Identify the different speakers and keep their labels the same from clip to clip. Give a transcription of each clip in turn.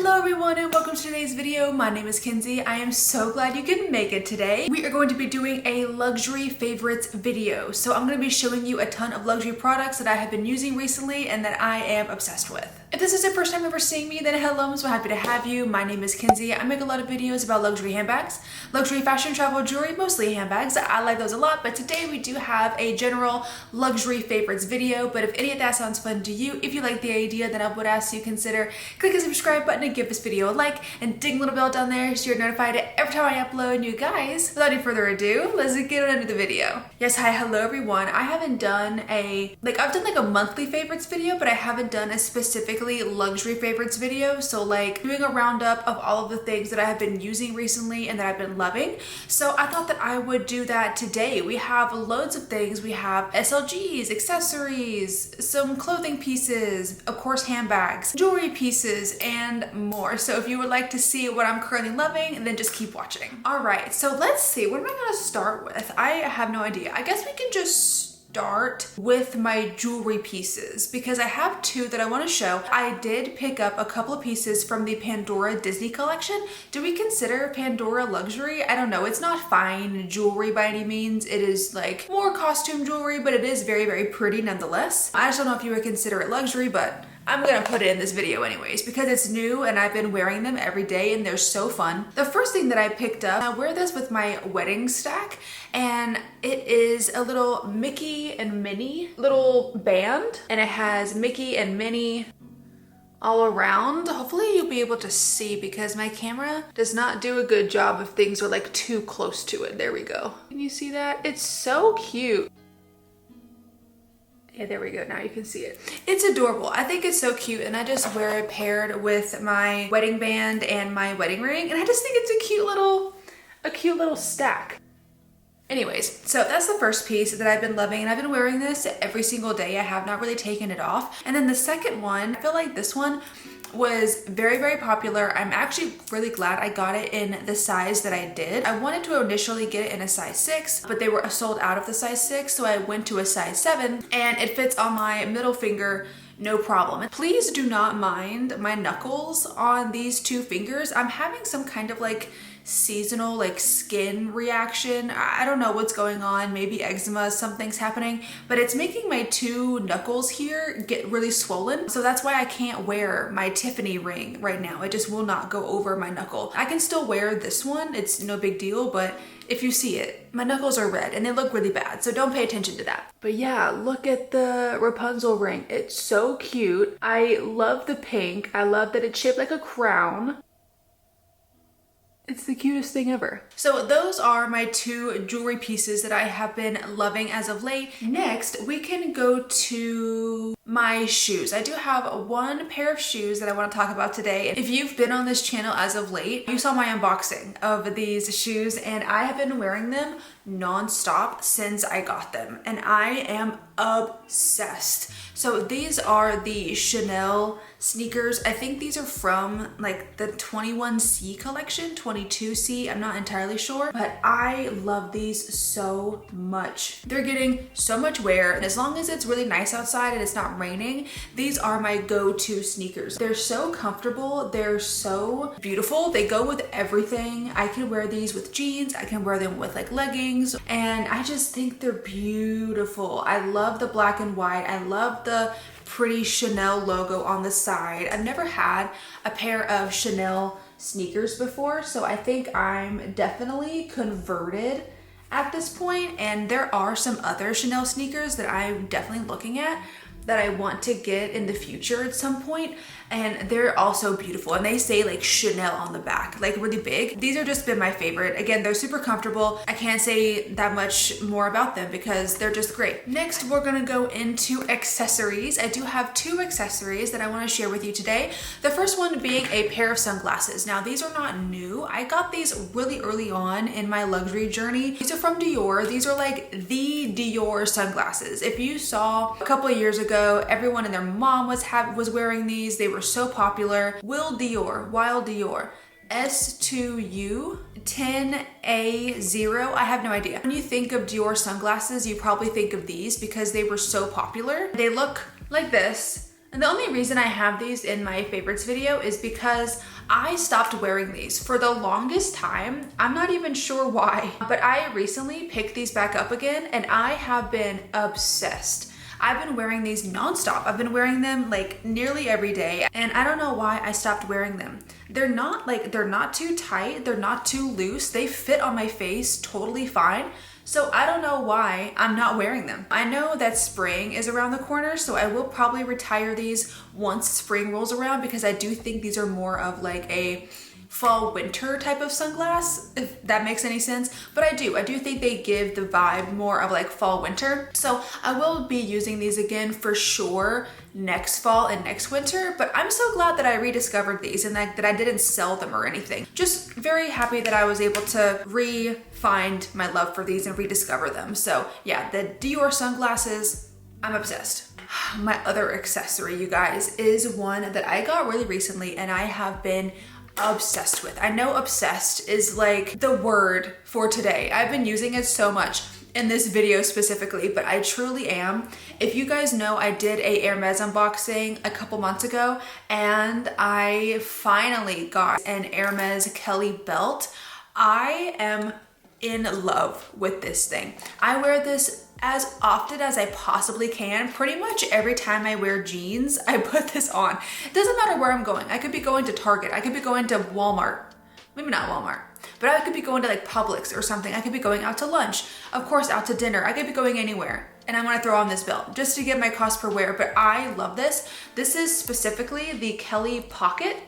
Speaker 1: Hello everyone and welcome to today's video. My name is Kenzie. I am so glad you could make it today. We are going to be doing a luxury favorites video. So I'm going to be showing you a ton of luxury products that I have been using recently and that I am obsessed with. If this is your first time ever seeing me, then hello, I'm so happy to have you. My name is Kenzie. I make a lot of videos about luxury handbags, luxury fashion, travel, jewelry, mostly handbags. I like those a lot, but today we do have a general luxury favorites video. But if any of that sounds fun to you, if you like the idea, then I would ask you consider clicking the subscribe button and give this video a like and ding the little bell down there so you're notified every time I upload. You guys, without any further ado, let's get into the video. Yes, hi, hello everyone. I haven't done I've done a monthly favorites video, but I haven't done a specifically luxury favorites video. So doing a roundup of all of the things that I have been using recently and that I've been loving. So I thought that I would do that today. We have loads of things. We have SLGs, accessories, some clothing pieces, of course handbags, jewelry pieces, and more. So if you would like to see what I'm currently loving, then just keep watching. All right, so let's see, what am I gonna start with? I have no idea. I guess we can just start with my jewelry pieces because I have two that I want to show. I did pick up a couple of pieces from the Pandora Disney collection. Do we consider Pandora luxury? I don't know. It's not fine jewelry by any means. It is more costume jewelry, but it is very, very pretty nonetheless. I just don't know if you would consider it luxury, but I'm gonna put it in this video anyways because it's new and I've been wearing them every day and they're so fun. The first thing that I picked up, I wear this with my wedding stack, and it is a little Mickey and Minnie little band, and it has Mickey and Minnie all around. Hopefully you'll be able to see because my camera does not do a good job if things are too close to it. There we go. Can you see that? It's so cute. Yeah, there we go. Now you can see it. It's adorable. I think it's so cute, and I just wear it paired with my wedding band and my wedding ring, and I just think it's a cute little stack. Anyways, so that's the first piece that I've been loving, and I've been wearing this every single day. I have not really taken it off. And then the second one, I feel like this one was very, very popular. I'm actually really glad I got it in the size that I did. I wanted to initially get it in a size 6, but they were sold out of the size 6, so I went to a size 7, and it fits on my middle finger no problem. Please do not mind my knuckles on these two fingers. I'm having some kind of seasonal skin reaction. I don't know what's going on, maybe eczema, something's happening, but it's making my two knuckles here get really swollen. So that's why I can't wear my Tiffany ring right now. It just will not go over my knuckle. I can still wear this one, it's no big deal, but if you see it, my knuckles are red and they look really bad, so don't pay attention to that. But yeah, look at the Rapunzel ring. It's so cute. I love the pink. I love that it's shaped like a crown. It's the cutest thing ever. So those are my two jewelry pieces that I have been loving as of late. Next, we can go to my shoes. I do have one pair of shoes that I want to talk about today. If you've been on this channel as of late, you saw my unboxing of these shoes, and I have been wearing them non-stop since I got them, and I am obsessed. So these are the Chanel sneakers. I think these are from the 21C collection, 22C, I'm not entirely sure, but I love these so much. They're getting so much wear, and as long as it's really nice outside and it's not raining, these are my go-to sneakers. They're so comfortable, they're so beautiful, they go with everything. I can wear these with jeans, I can wear them with leggings, and I just think they're beautiful. I love the black and white. I love the pretty Chanel logo on the side. I've never had a pair of Chanel sneakers before, so I think I'm definitely converted at this point, and there are some other Chanel sneakers that I'm definitely looking at that I want to get in the future at some point, and they're also beautiful, and they say Chanel on the back, really big. These have just been my favorite. Again, they're super comfortable. I can't say that much more about them because they're just great. Next, we're gonna go into accessories. I do have two accessories that I want to share with you today. The first one being a pair of sunglasses. Now, these are not new. I got these really early on in my luxury journey. These are from Dior. These are the Dior sunglasses. If you saw a couple of years ago, everyone and their mom was wearing these. They were so popular. Wild Dior, S2U 10A0. I have no idea. When you think of Dior sunglasses, you probably think of these because they were so popular. They look like this. And the only reason I have these in my favorites video is because I stopped wearing these for the longest time. I'm not even sure why, but I recently picked these back up again and I have been obsessed. I've been wearing these nonstop. I've been wearing them like nearly every day and I don't know why I stopped wearing them. They're not too tight, they're not too loose. They fit on my face totally fine. So I don't know why I'm not wearing them. I know that spring is around the corner, so I will probably retire these once spring rolls around because I do think these are more of like a fall winter type of sunglass, if that makes any sense. But I do think they give the vibe more of like fall winter. So I will be using these again for sure next fall and next winter, but I'm so glad that I rediscovered these and that I didn't sell them or anything. Just very happy that I was able to re-find my love for these and rediscover them. So yeah, the Dior sunglasses, I'm obsessed. My other accessory, you guys, is one that I got really recently and I have been obsessed with. I know obsessed is like the word for today. I've been using it so much in this video specifically, but I truly am. If you guys know, I did a Hermes unboxing a couple months ago and I finally got an Hermes Kelly belt. I am in love with this thing. I wear this as often as I possibly can. Pretty much every time I wear jeans, I put this on. It doesn't matter where I'm going. I could be going to Target. I could be going to Walmart. Maybe not Walmart, but I could be going to like Publix or something. I could be going out to lunch, of course, out to dinner. I could be going anywhere. And I'm gonna throw on this belt just to get my cost per wear, but I love this. This is specifically the Kelly Pocket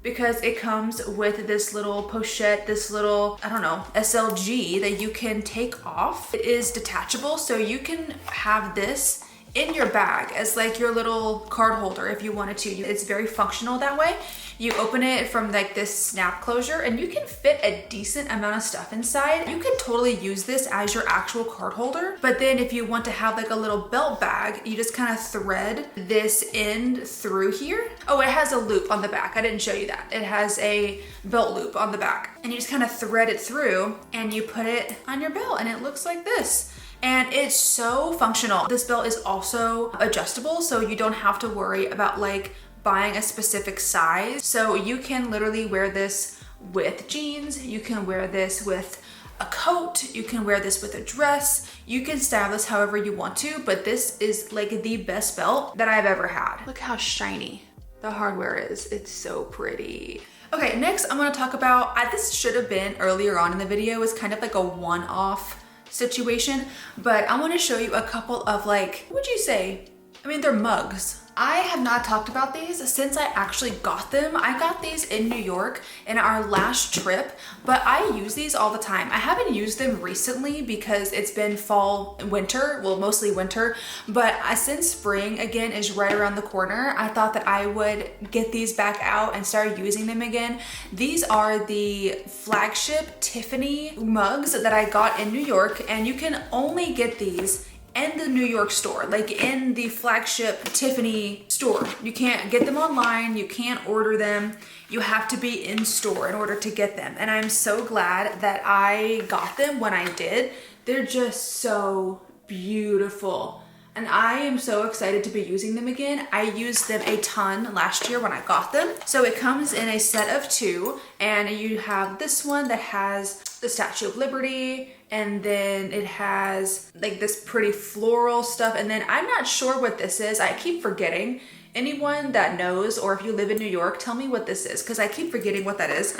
Speaker 1: because it comes with this little pochette, this little, I don't know, SLG that you can take off. It is detachable, so you can have this in your bag as like your little card holder if you wanted to. It's very functional that way. You open it from like this snap closure and you can fit a decent amount of stuff inside. You could totally use this as your actual card holder. But then if you want to have like a little belt bag, you just kind of thread this in through here. Oh, it has a loop on the back. I didn't show you that. It has a belt loop on the back and you just kind of thread it through and you put it on your belt and it looks like this. And it's so functional. This belt is also adjustable, so you don't have to worry about like buying a specific size. So you can literally wear this with jeans, you can wear this with a coat, you can wear this with a dress, you can style this however you want to, but this is like the best belt that I've ever had. Look how shiny the hardware is. It's so pretty. Okay, next I'm gonna talk about, this should have been earlier on in the video. It's kind of like a one-off situation, but I want to show you a couple of like, what would you say? I mean, they're mugs. I have not talked about these since I actually got them. I got these in New York in our last trip, but I use these all the time. I haven't used them recently because it's been fall and winter, well, mostly winter, but since spring again is right around the corner, I thought that I would get these back out and start using them again. These are the flagship Tiffany mugs that I got in New York, and you can only get these in the New York store, like in the flagship Tiffany store. You can't get them online, you can't order them, you have to be in store in order to get them. And I'm so glad that I got them when I did. They're just so beautiful. And I am so excited to be using them again. I used them a ton last year when I got them. So it comes in a set of two, and you have this one that has the Statue of Liberty, and then it has like this pretty floral stuff, and then I'm not sure what this is. I keep forgetting. Anyone that knows, or if you live in New York, tell me what this is, because I keep forgetting what that is.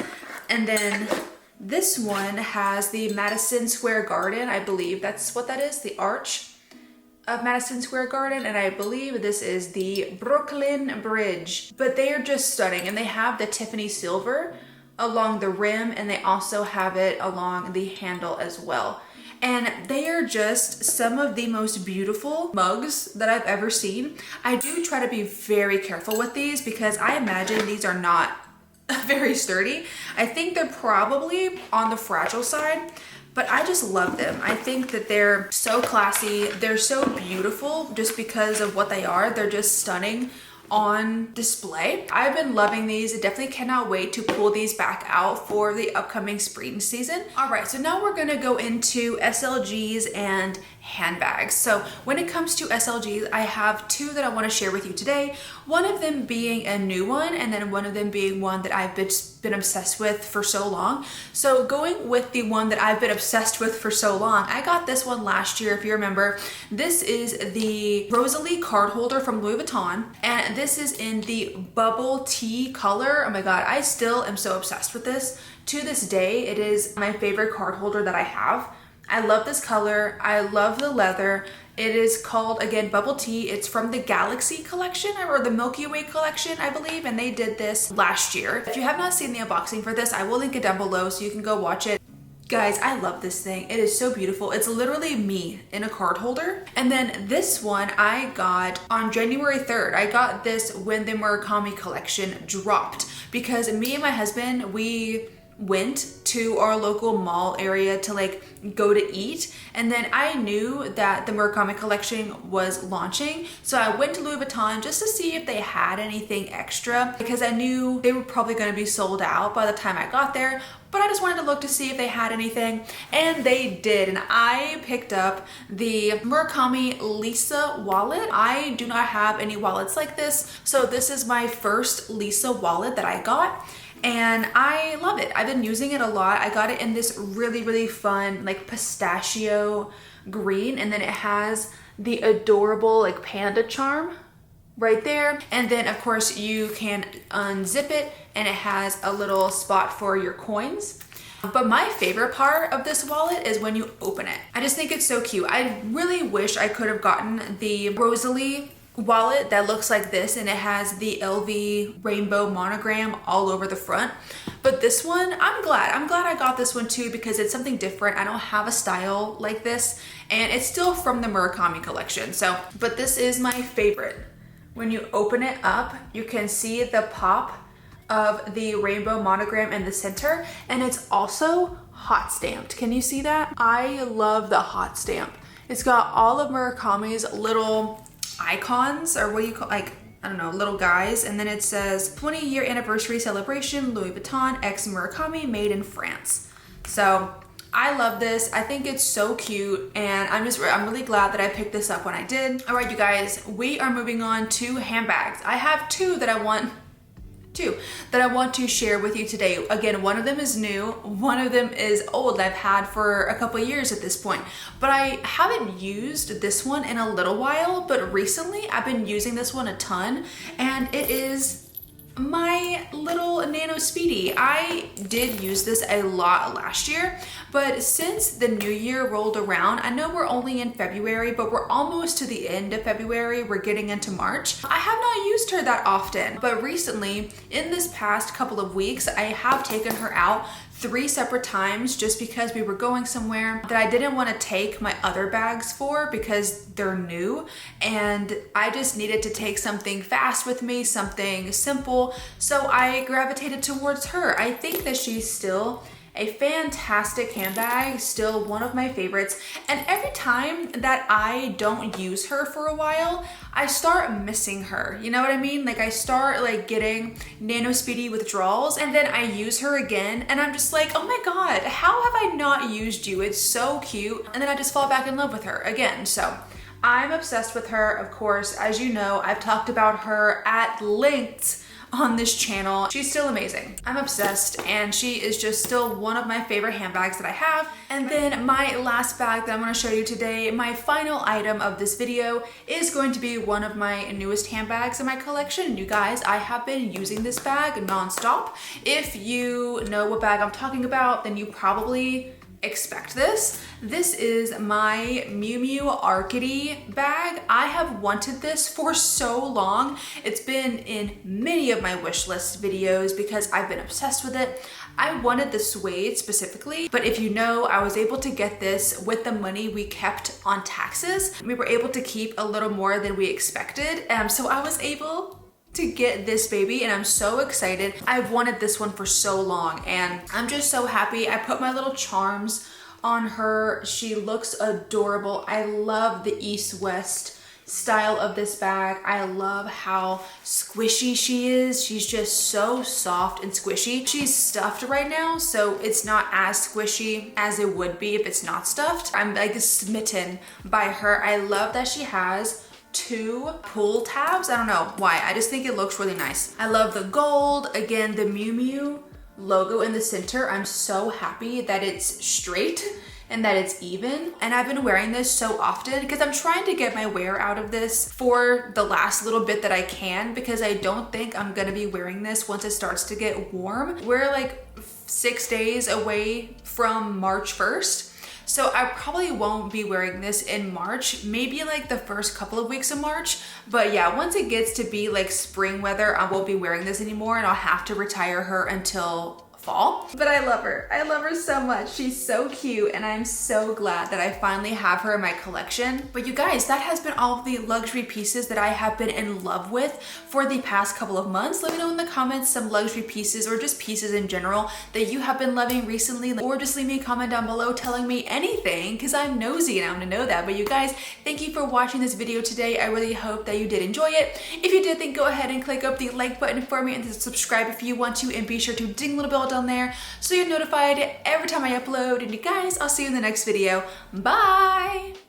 Speaker 1: And then this one has the Madison Square Garden. I believe that's what that is, the arch of Madison Square Garden, and I believe this is the Brooklyn Bridge. But they are just stunning, and they have the Tiffany silver along the rim, and they also have it along the handle as well. And they are just some of the most beautiful mugs that I've ever seen. I do try to be very careful with these because I imagine these are not very sturdy. I think they're probably on the fragile side, but I just love them. I think that they're so classy. They're so beautiful just because of what they are. They're just stunning on display. I've been loving these. I definitely cannot wait to pull these back out for the upcoming spring season. All right, so now we're gonna go into SLGs and handbags. So when it comes to SLGs, I have two that I want to share with you today. One of them being a new one, and then one of them being one that I've been obsessed with for so long. So going with the one that I've been obsessed with for so long, I got this one last year, if you remember. This is the Rosalie card holder from Louis Vuitton, and this is in the bubble tea color. Oh my god, I still am so obsessed with this. To this day, it is my favorite card holder that I have. I love this color. I love the leather. It is called, again, Bubble Tea. It's from the Galaxy collection or the Milky Way collection, I believe, and they did this last year. If you have not seen the unboxing for this, I will link it down below so you can go watch it. Guys, I love this thing. It is so beautiful. It's literally me in a card holder. And then this one I got on January 3rd. I got this when the Murakami collection dropped because me and my husband, we went to our local mall area to like go to eat, and then I knew that the Murakami collection was launching, so I went to Louis Vuitton just to see if they had anything extra because I knew they were probably going to be sold out by the time I got there, but I just wanted to look to see if they had anything, and they did. And I picked up the Murakami Lisa wallet. I do not have any wallets like this, so this is my first Lisa wallet that I got, and I love it. I've been using it a lot. I got it in this really fun like pistachio green, and then it has the adorable like panda charm right there, and then of course you can unzip it and it has a little spot for your coins. But my favorite part of this wallet is when you open it. I just think it's so cute. I really wish I could have gotten the Rosalie wallet that looks like this, and it has the LV rainbow monogram all over the front. But this one, I'm glad I got this one too because it's something different. I don't have a style like this, and it's still from the Murakami collection. So, but this is my favorite. When you open it up, you can see the pop of the rainbow monogram in the center, and it's also hot stamped. Can you see that? I love the hot stamp. It's got all of Murakami's little icons, or what do you call, like, I don't know, little guys, and then it says 20-year anniversary celebration, Louis Vuitton x Murakami, made in France. So I love this. I think it's so cute, and I'm really glad that I picked this up when I did. All right, you guys, we are moving on to handbags. I have two that I want to share with you today. Again, one of them is new, one of them is old. I've had for a couple years at this point, but I haven't used this one in a little while, but recently I've been using this one a ton, and it is my little Nano Speedy. I did use this a lot last year, but since the new year rolled around, I know we're only in February, but we're almost to the end of February. We're getting into March. I have not used her that often, but recently, in this past couple of weeks, I have taken her out 3 separate times just because we were going somewhere that I didn't want to take my other bags for because they're new, and I just needed to take something fast with me, something simple, so I gravitated towards her. I think that she's still a fantastic handbag, still one of my favorites, and every time that I don't use her for a while, I start missing her. You know what I mean? Like I start like getting Nano Speedy withdrawals, and then I use her again and I'm just like, oh my god, how have I not used you? It's so cute. And then I just fall back in love with her again. So I'm obsessed with her. Of course, as you know, I've talked about her at length on this channel. She's still amazing. I'm obsessed, and she is just still one of my favorite handbags that I have. And then my last bag that I'm going to show you today, my final item of this video, is going to be one of my newest handbags in my collection. You guys, I have been using this bag non-stop. If you know what bag I'm talking about, then you probably expect this. This is my Miu Miu Arcadie bag. I have wanted this for so long. It's been in many of my wish list videos because I've been obsessed with it. I wanted the suede specifically, but if you know, I was able to get this with the money we kept on taxes. We were able to keep a little more than we expected, so I was able to get this baby, and I'm so excited. I've wanted this one for so long, and I'm just so happy. I put my little charms on her. She looks adorable. I love the East-West style of this bag. I love how squishy she is. She's just so soft and squishy. She's stuffed right now, so it's not as squishy as it would be if it's not stuffed. I'm like smitten by her. I love that she has 2 pull tabs. I don't know why. I just think it looks really nice. I love the gold. Again, the Miu Miu logo in the center. I'm so happy that it's straight and that it's even. And I've been wearing this so often because I'm trying to get my wear out of this for the last little bit that I can, because I don't think I'm gonna be wearing this once it starts to get warm. We're like 6 days away from March 1st. So I probably won't be wearing this in March, maybe like the first couple of weeks of March. But yeah, once it gets to be like spring weather, I won't be wearing this anymore and I'll have to retire her until fall. But I love her. I love her so much. She's so cute and I'm so glad that I finally have her in my collection. But you guys, that has been all of the luxury pieces that I have been in love with for the past couple of months. Let me know in the comments some luxury pieces or just pieces in general that you have been loving recently, or just leave me a comment down below telling me anything because I'm nosy and I want to know that. But you guys, thank you for watching this video today. I really hope that you did enjoy it. If you did, then go ahead and click up the like button for me and subscribe if you want to, and be sure to ding the little bell down there so you're notified every time I upload. And you guys, I'll see you in the next video. Bye!